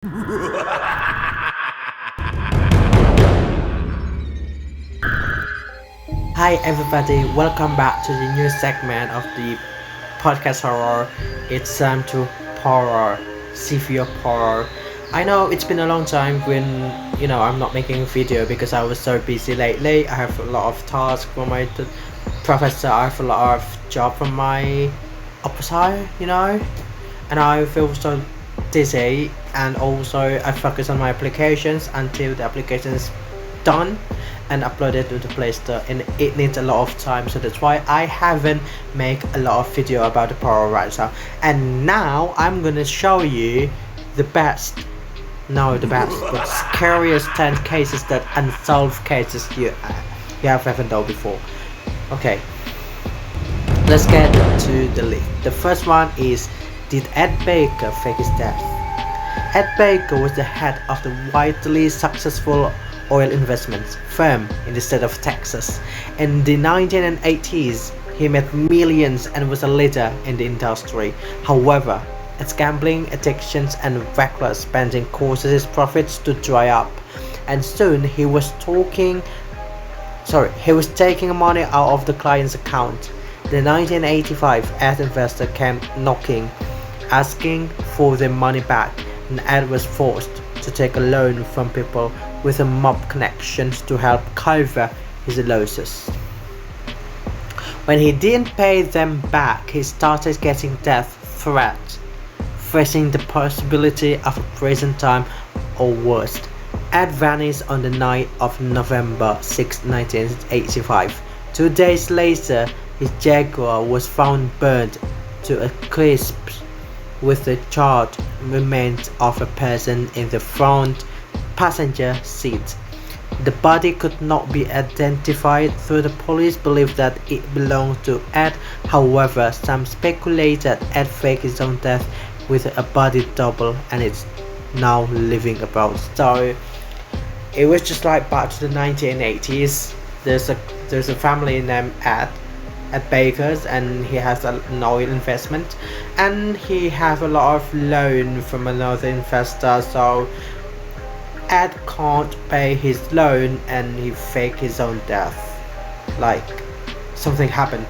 Hi everybody, welcome back to the new segment of the podcast horror. It's time to Porror, Sefeo Porror. I know it's been a long time when I'm not making a video because I was so busy lately. I have a lot of tasks for my professor. I have a lot of job from my opposite, and I feel so dizzy. And also I focus on my applications until the application is done and uploaded to the Play Store, and it needs a lot of time, so that's why I haven't made a lot of video about the Porror right now. And now I'm gonna show you the best, but scariest 10 cases, that unsolved cases you have ever known before. Okay, let's get to the list. The first one is, did Ed Baker fake his death? Ed Baker was the head of the widely successful oil investments firm in the state of Texas. In the 1980s, he made millions and was a leader in the industry. However, its gambling addictions and reckless spending caused his profits to dry up, and soon he was taking money out of the client's account. The 1985 Ed investor came knocking, asking for their money back, and Ed was forced to take a loan from people with a mob connections to help cover his losses. When he didn't pay them back, he started getting death threats, facing the possibility of a prison time or worse. Ed vanished on the night of November 6, 1985. 2 days later, his Jaguar was found burned to a crisp with the charred remains of a person in the front passenger seat. The body could not be identified, though the police believed that it belonged to Ed. However, some speculated Ed faked his own death with a body double and is now living abroad. So it was just like back to the 1980s. There's a family named Ed Baker's, and he has an oil investment, and he have a lot of loan from another investor, so Ed can't pay his loan and he fake his own death. Like, something happened.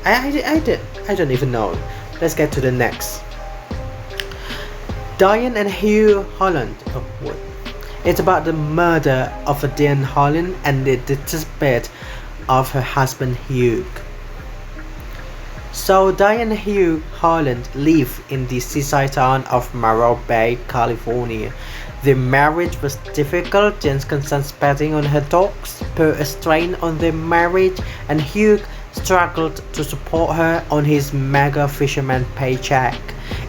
I don't even know. Let's get to the next. Diane and Hugh Holland. It's about the murder of Diane Holland and the deathbed of her husband Hugh. So Diane and Hugh Holland live in the seaside town of Morro Bay, California. Their marriage was difficult. Jane's constant spending on her dogs put a strain on their marriage, and Hugh struggled to support her on his mega fisherman paycheck.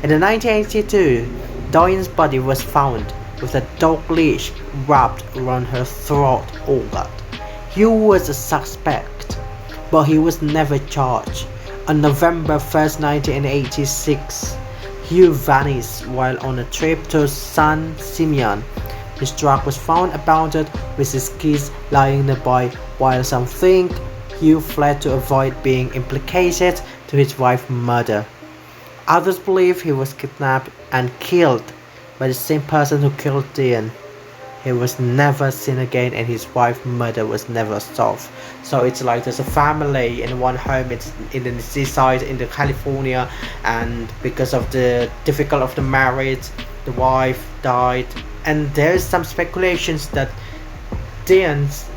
In 1982, Diane's body was found with a dog leash wrapped around her throat. Oh God. Hugh was a suspect, but he was never charged. On November 1st, 1986, Hugh vanished while on a trip to San Simeon. His truck was found abandoned with his keys lying nearby. While some think Hugh fled to avoid being implicated to his wife's murder, others believe he was kidnapped and killed by the same person who killed Diane. He was never seen again, and his wife's murder was never solved. So it's like there's a family in one home. It's in the seaside in the California, and because of the difficult of the marriage, the wife died, and there's some speculations that Diane's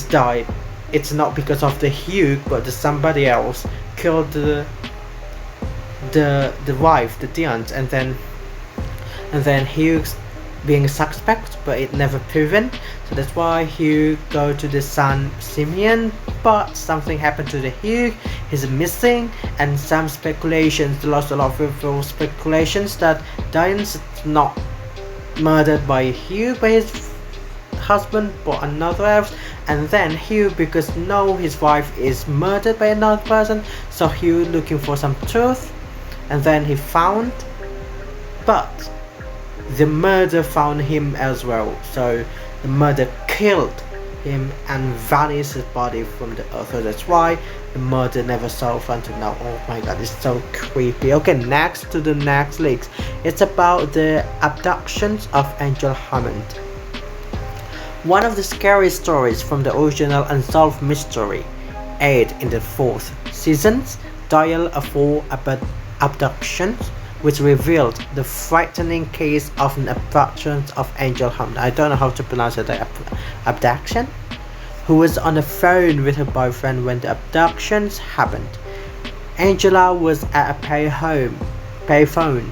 died. It's not because of the Hugh, but somebody else killed the wife, the Diane, and then Hugh's being a suspect, but it never proven. So that's why Hugh go to the San Simeon, but something happened to the Hugh. He's missing, and some speculations, lost a lot of speculations that Diane's not murdered by Hugh, by his husband, but another else. And then Hugh, because his wife is murdered by another person, so Hugh looking for some truth, and then he found, but the murder found him as well. So the murder killed him and vanish his body from the earth. So that's why the murder never solved until now. Oh my god, it's so creepy. Okay, next to the next leaks. It's about the abductions of Angel Hammond. One of the scariest stories from the original Unsolved Mystery, aired in the fourth season's Dial of 4 Abductions, which revealed the frightening case of an abduction of Angel Hammond. I don't know how to pronounce it, abduction? Who was on the phone with her boyfriend when the abductions happened. Angela was at a payphone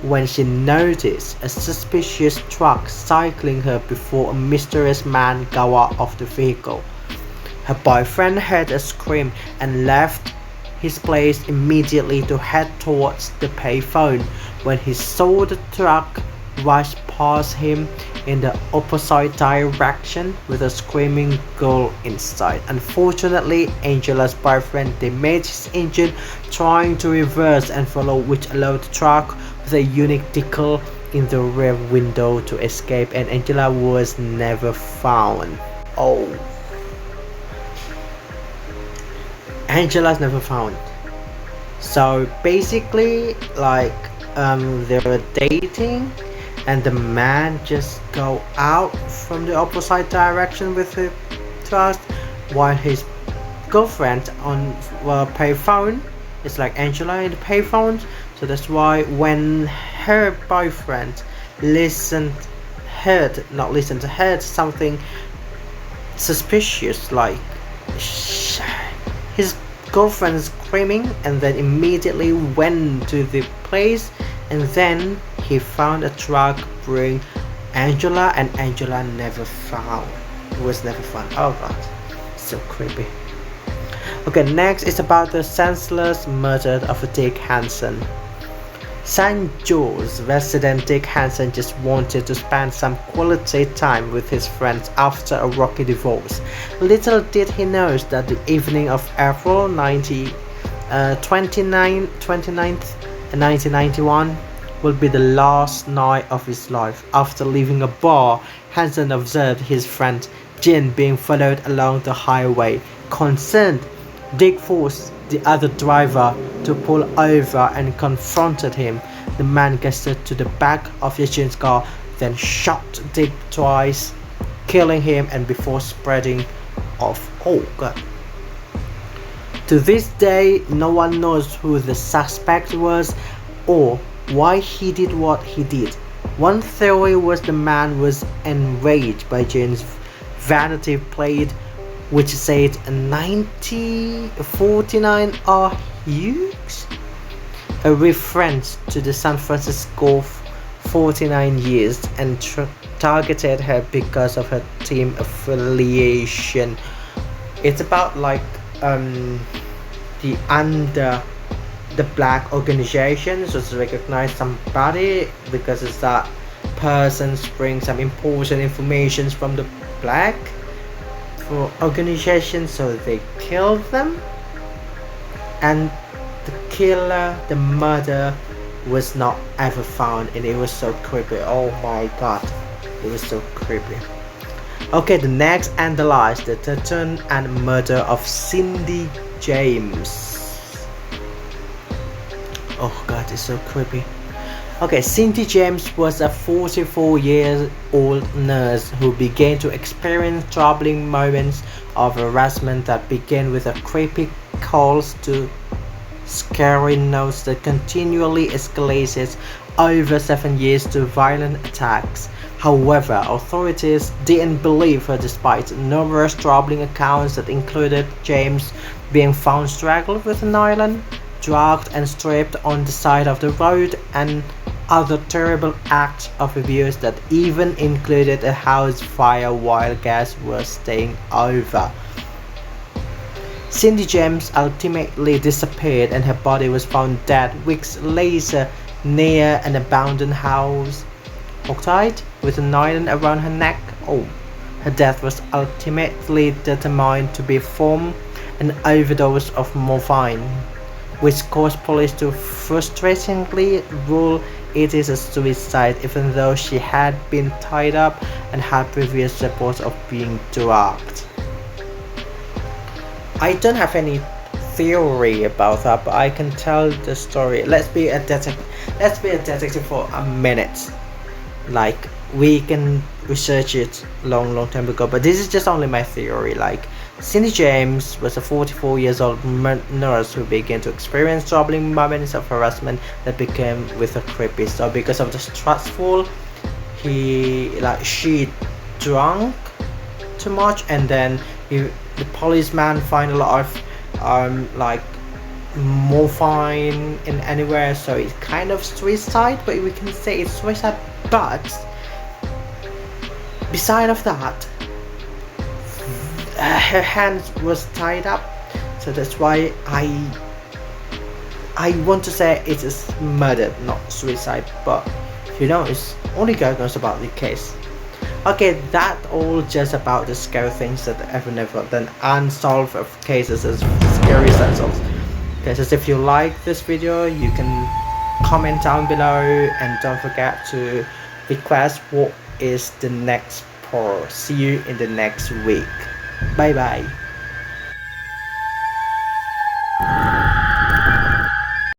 when she noticed a suspicious truck cycling her before a mysterious man got out of the vehicle. Her boyfriend heard a scream and left his place immediately to head towards the payphone when he saw the truck rush past him in the opposite direction with a screaming girl inside. Unfortunately, Angela's boyfriend damaged his engine trying to reverse and follow, which allowed the truck with a unique decal in the rear window to escape, and Angela was never found. Oh, Angela's never found. So basically, like, they were dating, and the man just go out from the opposite direction with the truck, while his girlfriend on payphone is like Angela in the payphone. So that's why when her boyfriend heard something suspicious, like his girlfriend screaming, and then immediately went to the place, and then he found a truck bring Angela, and Angela never found. Was never found. Oh god, so creepy. Okay, next is about the senseless murder of Dick Hansen. St. George's resident Dick Hansen just wanted to spend some quality time with his friends after a rocky divorce. Little did he know that the evening of April 29th, 1991 will be the last night of his life. After leaving a bar, Hansen observed his friend Jin being followed along the highway. Concerned, Dick forced the other driver to pull over and confronted him. The man gestured to the back of Jin's car, then shot Dick twice, killing him and before spreading off. Oh god. To this day, no one knows who the suspect was or why he did what he did. One theory was the man was enraged by Jin's vanity plate, which said 49 are huge, a reference to the San Francisco 49 years, and targeted her because of her team affiliation. It's about like the black organization, so to recognize somebody because it's that person bring some important information from the black for organization, so they killed them, and the murder was not ever found, and it was so creepy. Oh my god, it was so creepy. Okay, the next and the last, the death and murder of Cindy James. Oh god, it's so creepy. Okay, Cindy James was a 44-year-old nurse who began to experience troubling moments of harassment that began with a creepy calls to scary notes that continually escalated over 7 years to violent attacks. However, authorities didn't believe her despite numerous troubling accounts that included James being found strangled with an iron, drugged and stripped on the side of the road, and other terrible acts of abuse that even included a house fire while guests were staying over. Cindy James ultimately disappeared, and her body was found dead weeks later near an abandoned house, tied with an iron around her neck. Oh, her death was ultimately determined to be from an overdose of morphine, which caused police to frustratingly rule it is a suicide even though she had been tied up and had previous reports of being drugged. I don't have any theory about that, but I can tell the story. Let's be a detective for a minute. Like, we can research it long time ago, but this is just only my theory. Like, Cindy James was a 44 years old nurse who began to experience troubling moments of harassment that became with her creepy. So because of the stressful, she drank too much, and then the policeman find a lot of morphine in anywhere, so it's kind of suicide, but we can say it's suicide. But beside of that, her hands was tied up, so that's why I want to say it is murder, not suicide. But it's only God knows about the case. Okay, that all just about the scary things that I've never done, unsolved of cases, as scary sense of cases. If you like this video, you can comment down below, and don't forget to request what is the next porror. See you in the next week. Bye bye.